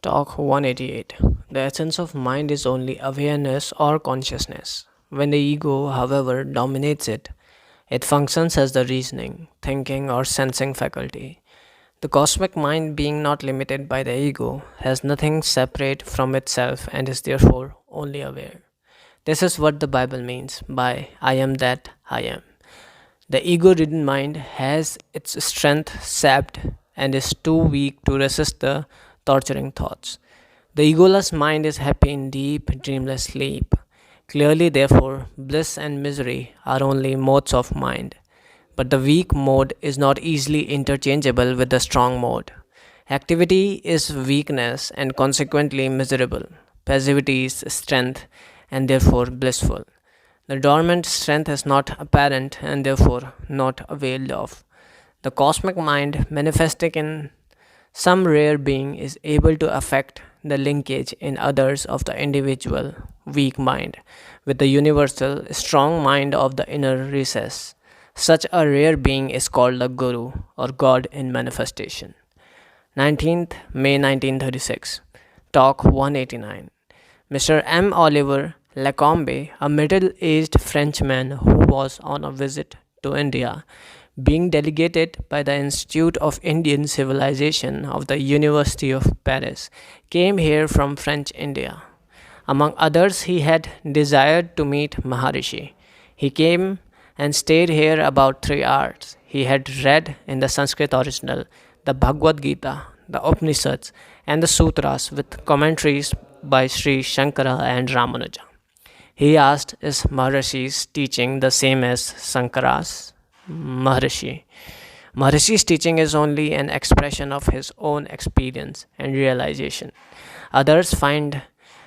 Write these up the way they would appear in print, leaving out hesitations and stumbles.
Talk 188. The essence of mind is only awareness or consciousness. When the ego, however, dominates it, it functions as the reasoning, thinking, or sensing faculty. The cosmic mind, being not limited by the ego, has nothing separate from itself and is therefore only aware. This is what the Bible means by I am that I am. The ego ridden mind has its strength sapped and is too weak to resist the torturing thoughts. The egoless mind is happy in deep, dreamless sleep. Clearly, therefore, bliss and misery are only modes of mind. But the weak mode is not easily interchangeable with the strong mode. Activity is weakness and consequently miserable. Passivity is strength and therefore blissful. The dormant strength is not apparent and therefore not availed of. The cosmic mind, manifesting in some rare being, is able to affect the linkage in others of the individual weak mind with the universal strong mind of the inner recess. Such a rare being is called the Guru or God in manifestation. 19th May 1936. Talk 189. Mr. M. Oliver Lacombe, a middle aged Frenchman who was on a visit to India, being delegated by the Institute of Indian Civilization of the University of Paris, came here from French India. Among others, he had desired to meet Maharishi. He came and stayed here about 3 hours. He had read in the Sanskrit original the Bhagavad Gita, the Upanishads, and the Sutras with commentaries by Sri Shankara and Ramanuja. He asked, is Maharishi's teaching the same as Shankara's? Maharishi's teaching is only an expression of his own experience and realization. Others find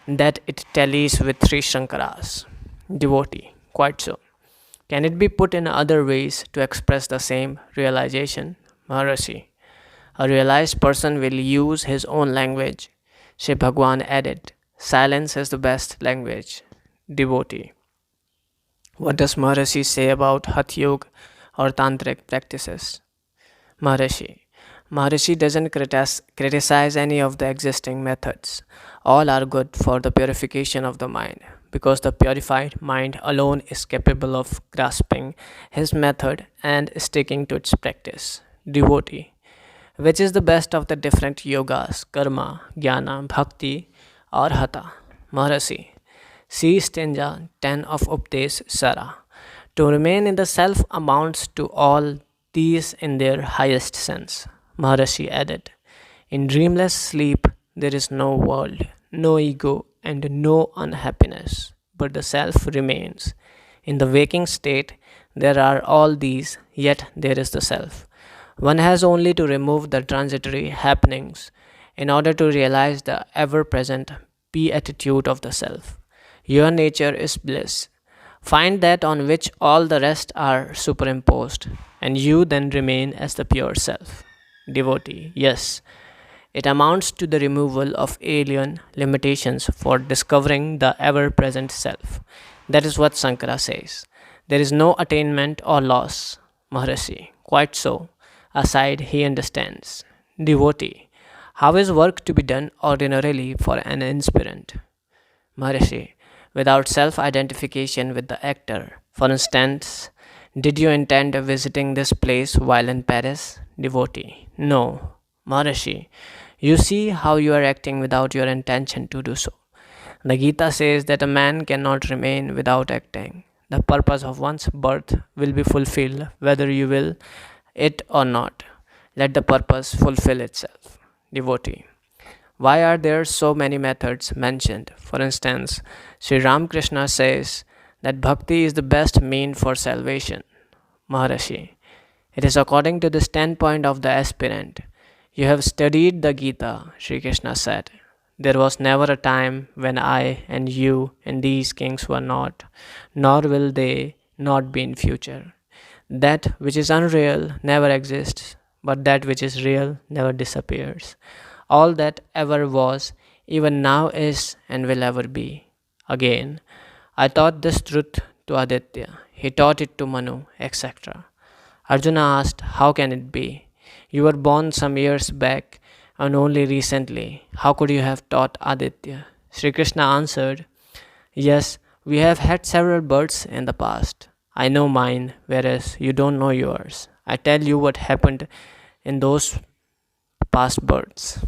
that it tallies with Sri Shankara's. Devotee, quite so. Can it be put in other ways to express the same realization? Maharishi, a realized person will use his own language. Shri Bhagwan added, silence is the best language. Devotee, what does Maharishi say about Hatha Yoga or Tantric practices? Maharishi doesn't criticize any of the existing methods. All are good for the purification of the mind, because the purified mind alone is capable of grasping his method and sticking to its practice. Devotee, which is the best of the different yogas, karma, jnana, bhakti, or hatha? Maharishi, see Stanza 10 of Updesh Sara. To remain in the self amounts to all these in their highest sense. Maharishi added, in dreamless sleep there is no world, no ego, and no unhappiness, but the self remains. In the waking state there are all these, yet there is the self. One has only to remove the transitory happenings in order to realize the ever present beatitude of the self. Your nature is bliss. Find that on which all the rest are superimposed, and you then remain as the pure self. Devotee, yes, it amounts to the removal of alien limitations for discovering the ever present self. That is what Sankara says. There is no attainment or loss. Maharishi, quite so. Aside, he understands. Devotee, how is work to be done ordinarily for an inspirant? Maharishi, without self-identification with the actor. For instance, did you intend visiting this place while in Paris? Devotee, no. Maharishi, you see how you are acting without your intention to do so. The Gita says that a man cannot remain without acting. The purpose of one's birth will be fulfilled whether you will it or not. Let the purpose fulfill itself. Devotee, why are there so many methods mentioned? For instance, Sri Ramakrishna says that bhakti is the best mean for salvation. Maharishi, it is according to the standpoint of the aspirant. You have studied the Gita, Sri Krishna said. There was never a time when I and you and these kings were not, nor will they not be in future. That which is unreal never exists, but that which is real never disappears. All that ever was, even now is and will ever be. Again, I taught this truth to Aditya. He taught it to Manu, etc. Arjuna asked, how can it be? You were born some years back and only recently. How could you have taught Aditya? Sri Krishna answered, Yes, we have had several births in the past. I know mine, whereas you don't know yours. I tell you what happened in those past births.